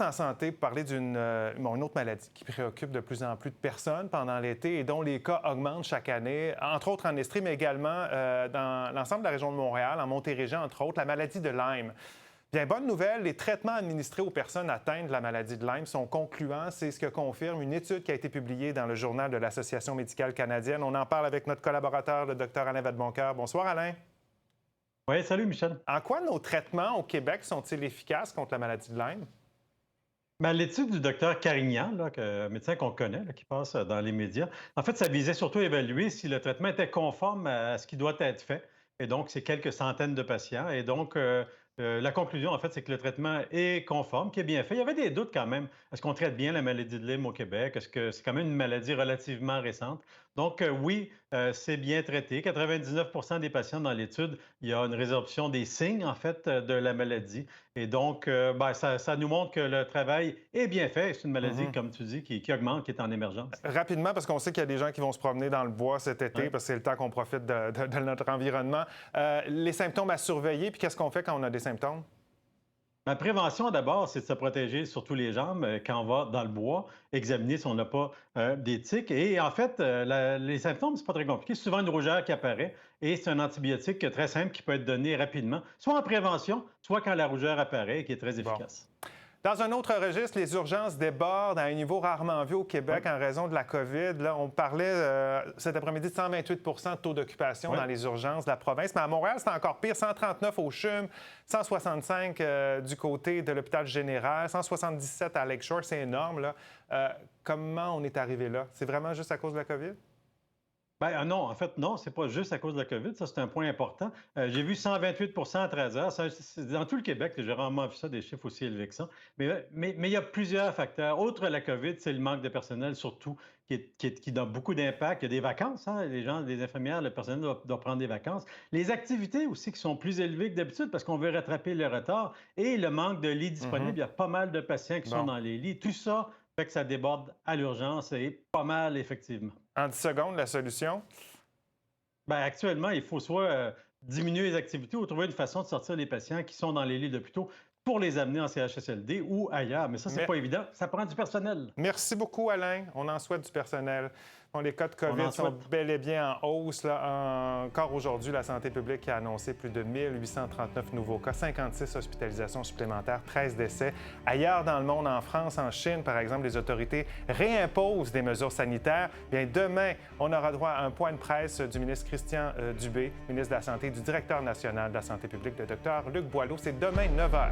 En santé pour parler d'une une autre maladie qui préoccupe de plus en plus de personnes pendant l'été et dont les cas augmentent chaque année, entre autres en Estrie, mais également dans l'ensemble de la région de Montréal, en Montérégie, entre autres, la maladie de Lyme. Bien, bonne nouvelle, les traitements administrés aux personnes atteintes de la maladie de Lyme sont concluants. C'est ce que confirme une étude qui a été publiée dans le journal de l'Association médicale canadienne. On en parle avec notre collaborateur, le Dr Alain Vadeboncoeur. Bonsoir, Alain. Oui, salut Michel. En quoi nos traitements au Québec sont-ils efficaces contre la maladie de Lyme? Ben, l'étude du docteur Carignan, un médecin qu'on connaît, qui passe dans les médias, en fait, ça visait surtout à évaluer si le traitement était conforme à ce qui doit être fait. Et donc, c'est quelques centaines de patients. Et donc, la conclusion, en fait, c'est que le traitement est conforme, qui est bien fait. Il y avait des doutes quand même. Est-ce qu'on traite bien la maladie de Lyme au Québec? Est-ce que c'est quand même une maladie relativement récente? Donc, oui, c'est bien traité. 99 des patients dans l'étude, il y a une résorption des signes, en fait, de la maladie. Et donc, ça nous montre que le travail est bien fait. C'est une maladie, comme tu dis, qui augmente, qui est en émergence. Rapidement, parce qu'on sait qu'il y a des gens qui vont se promener dans le bois cet été, Ouais. parce que c'est le temps qu'on profite de notre environnement. Les symptômes à surveiller, puis qu'est-ce qu'on fait quand on a des symptômes? La prévention, d'abord, c'est de se protéger sur tous les jambes quand on va dans le bois, examiner si on n'a pas des tiques. Et en fait, les symptômes, c'est pas très compliqué. C'est souvent une rougeur qui apparaît et c'est un antibiotique très simple qui peut être donné rapidement, soit en prévention, soit quand la rougeur apparaît et qui est très Bon. efficace. Dans un autre registre, les urgences débordent à un niveau rarement vu au Québec Oui. en raison de la COVID. Là, on parlait cet après-midi de 128 de taux d'occupation Oui. dans les urgences de la province. Mais à Montréal, c'est encore pire. 139 au CHUM, 165 du côté de l'hôpital général, 177 à Lakeshore. C'est énorme, là. Comment on est arrivé là? C'est vraiment juste à cause de la COVID? Non, en fait, non, c'est pas juste à cause de la COVID, ça c'est un point important. J'ai vu 128 à 13 heures, c'est dans tout le Québec, j'ai rarement vu ça, des chiffres aussi élevés que ça. Mais il y a plusieurs facteurs. Outre la COVID, c'est le manque de personnel surtout qui donne beaucoup d'impact. Il y a des vacances, hein, les gens, les infirmières, le personnel doit prendre des vacances. Les activités aussi qui sont plus élevées que d'habitude parce qu'on veut rattraper le retard et le manque de lits disponibles. Il y a pas mal de patients qui sont Bon. dans les lits. Tout ça fait que ça déborde à l'urgence et pas mal, effectivement. En 10 secondes, la solution? Ben, actuellement, il faut soit diminuer les activités ou trouver une façon de sortir les patients qui sont dans les lits d'hôpitaux pour les amener en CHSLD ou ailleurs. Mais ça, c'est Mais- pas évident. Ça prend du personnel. Merci beaucoup, Alain. On en souhaite du personnel. Bon, les cas de On COVID en sont souhaite. bel et bien en hausse. Là. Encore aujourd'hui, la santé publique a annoncé plus de 1839 nouveaux cas, 56 hospitalisations supplémentaires, 13 décès. Ailleurs dans le monde, en France, en Chine, par exemple, les autorités réimposent des mesures sanitaires. Bien, demain, on aura droit à un point de presse du ministre Christian Dubé, ministre de la Santé, et du directeur national de la santé publique, le Dr Luc Boileau. C'est demain, 9 h.